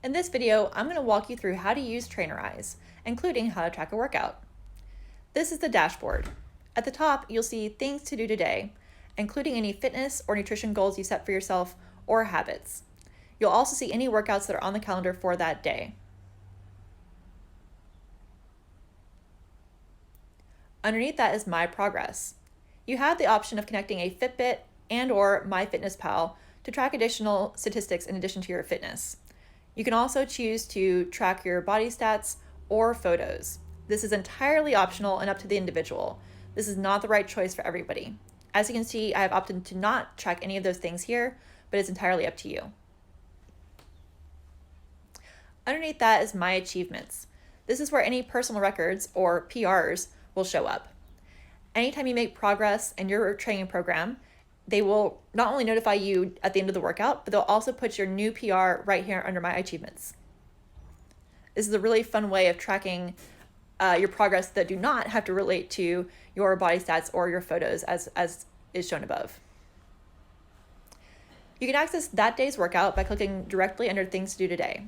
In this video, I'm going to walk you through how to use Trainerize, including how to track a workout. This is the dashboard. At the top, you'll see things to do today, including any fitness or nutrition goals you set for yourself or habits. You'll also see any workouts that are on the calendar for that day. Underneath that is My Progress. You have the option of connecting a Fitbit and/or MyFitnessPal to track additional statistics in addition to your fitness. You can also choose to track your body stats or photos. This is entirely optional and up to the individual. This is not the right choice for everybody. As you can see, I have opted to not track any of those things here, but it's entirely up to you. Underneath that is My Achievements. This is where any personal records, or PRs, will show up. Anytime you make progress in your training program, they will not only notify you at the end of the workout, but they'll also put your new PR right here under My Achievements. This is a really fun way of tracking your progress that do not have to relate to your body stats or your photos as is shown above. You can access that day's workout by clicking directly under Things to Do Today.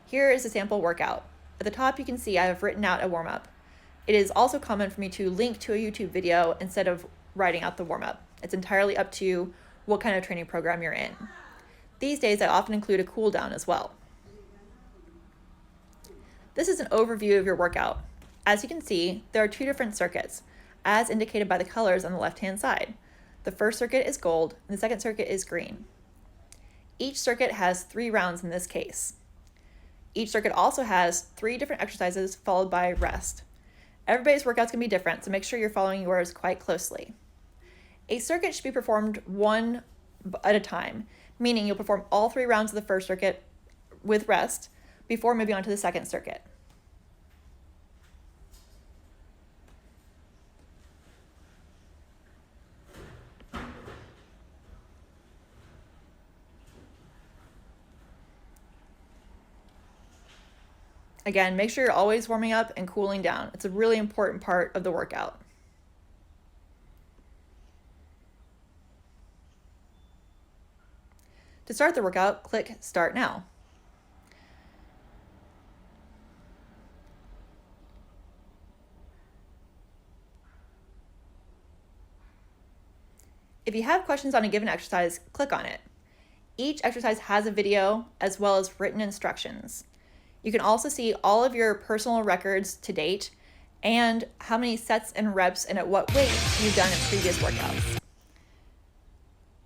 Here is a sample workout. At the top, you can see I have written out a warm-up. It is also common for me to link to a YouTube video instead of writing out the warm-up. It's entirely up to what kind of training program you're in. These days, I often include a cool down as well. This is an overview of your workout. As you can see, there are two different circuits, as indicated by the colors on the left-hand side. The first circuit is gold, and the second circuit is green. Each circuit has 3 rounds in this case. Each circuit also has 3 different exercises followed by rest. Everybody's workouts can be different, so make sure you're following yours quite closely. A circuit should be performed one at a time, meaning you'll perform all 3 rounds of the first circuit with rest before moving on to the second circuit. Again, make sure you're always warming up and cooling down. It's a really important part of the workout. To start the workout, click Start Now. If you have questions on a given exercise, click on it. Each exercise has a video as well as written instructions. You can also see all of your personal records to date and how many sets and reps and at what weight you've done in previous workouts.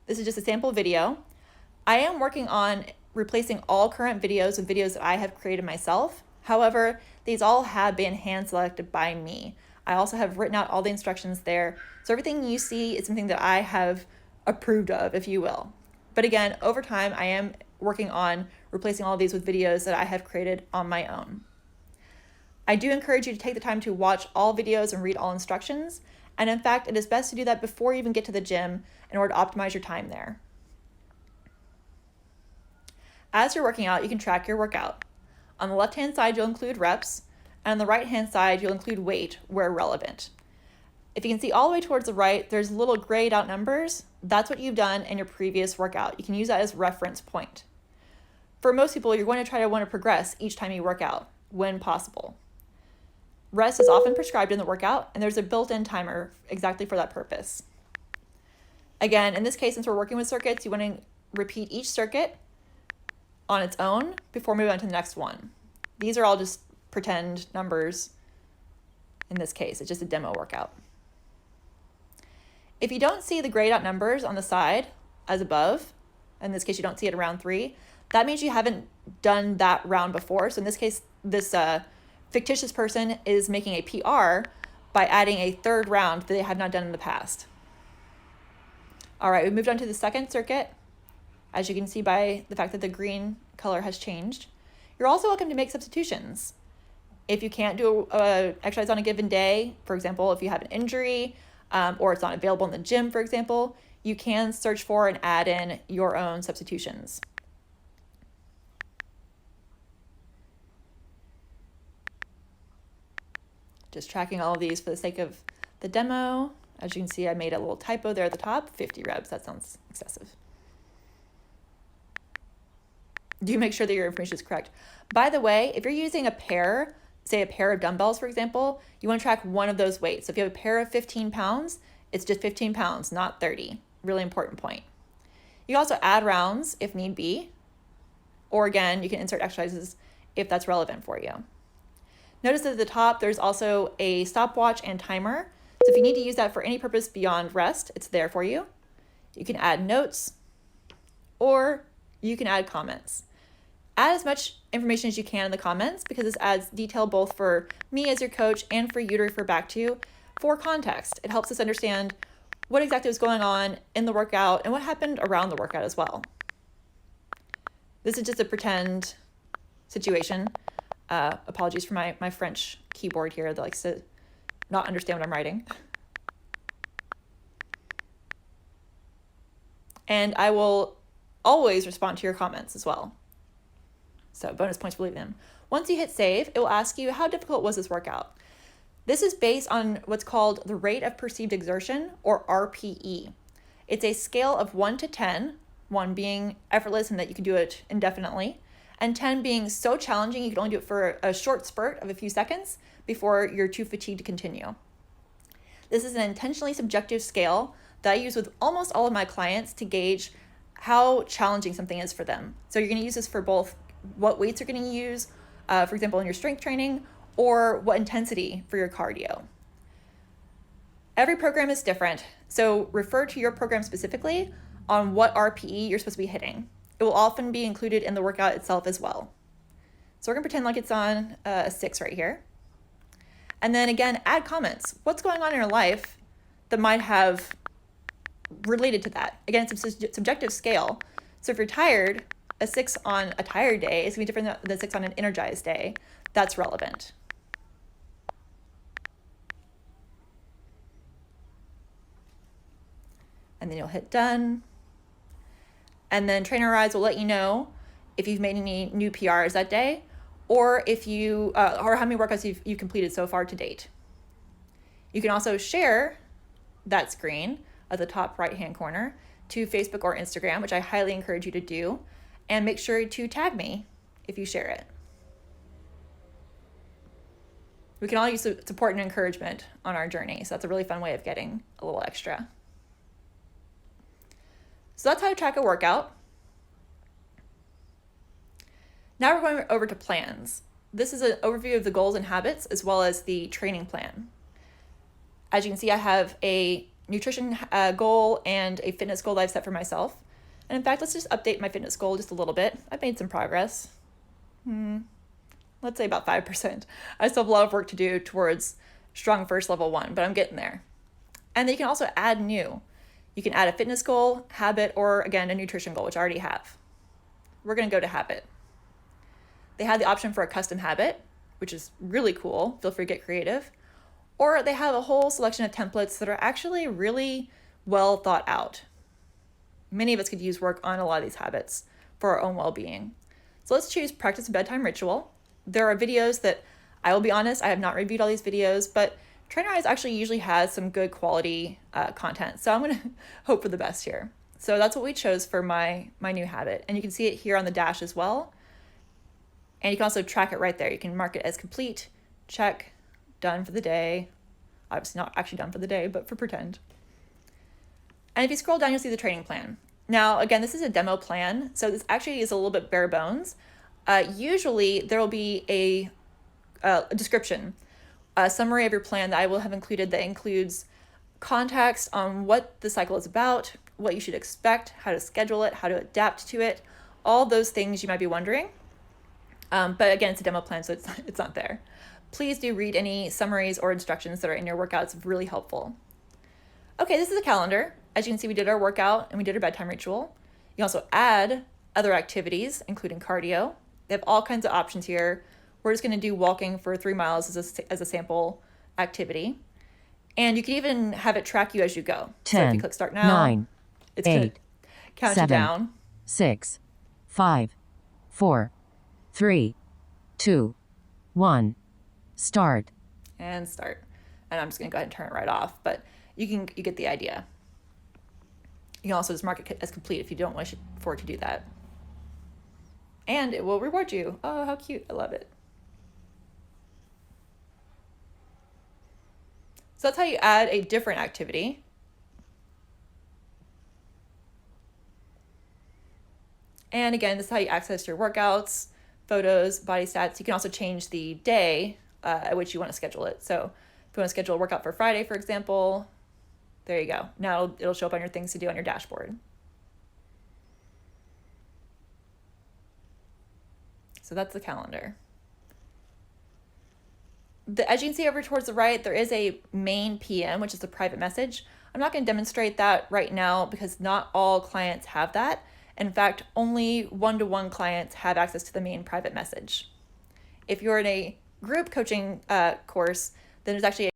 This is just a sample video. I am working on replacing all current videos with videos that I have created myself. However, these all have been hand selected by me. I also have written out all the instructions there. So everything you see is something that I have approved of, if you will. But again, over time, I am working on replacing all of these with videos that I have created on my own. I do encourage you to take the time to watch all videos and read all instructions. And in fact, it is best to do that before you even get to the gym in order to optimize your time there. As you're working out, you can track your workout. On the left-hand side, you'll include reps, and on the right-hand side, you'll include weight where relevant. If you can see all the way towards the right, there's little grayed out numbers. That's what you've done in your previous workout. You can use that as a reference point. For most people, you're going to want to progress each time you work out, when possible. Rest is often prescribed in the workout, and there's a built-in timer exactly for that purpose. Again, in this case, since we're working with circuits, you want to repeat each circuit on its own before moving on to the next one. These are all just pretend numbers in this case. It's just a demo workout. If you don't see the grayed out numbers on the side as above, in this case you don't see it at round 3, that means you haven't done that round before. So in this case, this fictitious person is making a PR by adding a 3rd round that they have not done in the past. All right, we moved on to the second circuit. As you can see by the fact that the green color has changed. You're also welcome to make substitutions. If you can't do an exercise on a given day, for example, if you have an injury or it's not available in the gym, for example, you can search for and add in your own substitutions. Just tracking all of these for the sake of the demo. As you can see, I made a little typo there at the top, 50 reps. That sounds excessive. Do make sure that your information is correct. By the way, if you're using a pair, say a pair of dumbbells, for example, you want to track one of those weights. So if you have a pair of 15 pounds, it's just 15 pounds, not 30. Really important point. You can also add rounds if need be, or again, you can insert exercises if that's relevant for you. Notice that at the top, there's also a stopwatch and timer. So if you need to use that for any purpose beyond rest, it's there for you. You can add notes, or you can add comments. Add as much information as you can in the comments, because this adds detail both for me as your coach and for you to refer back to for context. It helps us understand what exactly was going on in the workout and what happened around the workout as well. This is just a pretend situation. Apologies for my French keyboard here that likes to not understand what I'm writing. And I will always respond to your comments as well. So bonus points for leaving them. Once you hit save, it will ask you, how difficult was this workout? This is based on what's called the rate of perceived exertion, or RPE. It's a scale of 1 to 10, 1 being effortless and that you can do it indefinitely, and 10 being so challenging you can only do it for a short spurt of a few seconds before you're too fatigued to continue. This is an intentionally subjective scale that I use with almost all of my clients to gauge how challenging something is for them. So you're going to use this for both what weights you're going to use, for example, in your strength training, or what intensity for your cardio. Every program is different, so refer to your program specifically on what RPE you're supposed to be hitting. It will often be included in the workout itself as well. So we're gonna pretend like it's on a 6 right here. And then again, add comments. What's going on in your life that might have related to that? Again, it's a subjective scale. So if you're tired, a 6 on a tired day is gonna be different than a 6 on an energized day. That's relevant. And then you'll hit done. And then Trainerize will let you know if you've made any new PRs that day, or if you, or how many workouts you've completed so far to date. You can also share that screen at the top right-hand corner to Facebook or Instagram, which I highly encourage you to do, and make sure to tag me if you share it. We can all use support and encouragement on our journey, so that's a really fun way of getting a little extra. So that's how to track a workout. Now we're going over to plans. This is an overview of the goals and habits as well as the training plan. As you can see, I have a nutrition goal and a fitness goal that I've set for myself. And in fact, let's just update my fitness goal just a little bit. I've made some progress. Let's say about 5%. I still have a lot of work to do towards Strong First Level 1, but I'm getting there. And then you can also add new. You can add a fitness goal, habit, or again, a nutrition goal, which I already have. We're gonna go to habit. They have the option for a custom habit, which is really cool. Feel free to get creative. Or they have a whole selection of templates that are actually really well thought out. Many of us could use work on a lot of these habits for our own well-being. So let's choose practice a bedtime ritual. There are videos that, I will be honest, I have not reviewed all these videos, but Trainerize actually usually has some good quality content. So I'm gonna hope for the best here. So that's what we chose for my new habit. And you can see it here on the dash as well. And you can also track it right there. You can mark it as complete, check, done for the day. Obviously not actually done for the day, but for pretend. And if you scroll down, you'll see the training plan. Now, again, this is a demo plan. So this actually is a little bit bare bones. Usually there will be a description, a summary of your plan that I will have included that includes context on what the cycle is about, what you should expect, how to schedule it, how to adapt to it, all those things you might be wondering. But again, it's a demo plan, so it's not there. Please do read any summaries or instructions that are in your workout. It's really helpful. Okay, this is a calendar. As you can see, we did our workout and we did our bedtime ritual. You can also add other activities, including cardio. They have all kinds of options here. We're just gonna do walking for 3 miles as a sample activity. And you can even have it track you as you go. 10, so if you click start now, 9, it's 8, gonna count 7, you down. 6, 5, 4, 3, 2, 1, start. And start. And I'm just gonna go ahead and turn it right off, but you get the idea. You can also just mark it as complete if you don't wish for it to do that. and it will reward you. Oh, how cute. I love it. So that's how you add a different activity. And again, this is how you access your workouts, photos, body stats. You can also change the day at which you want to schedule it. So if you want to schedule a workout for Friday, for example, there you go. Now it'll show up on your things to do on your dashboard. So that's the calendar. As you can see over towards the right, there is a main PM, which is a private message. I'm not going to demonstrate that right now because not all clients have that. In fact, only one-to-one clients have access to the main private message. If you're in a group coaching course, then there's actually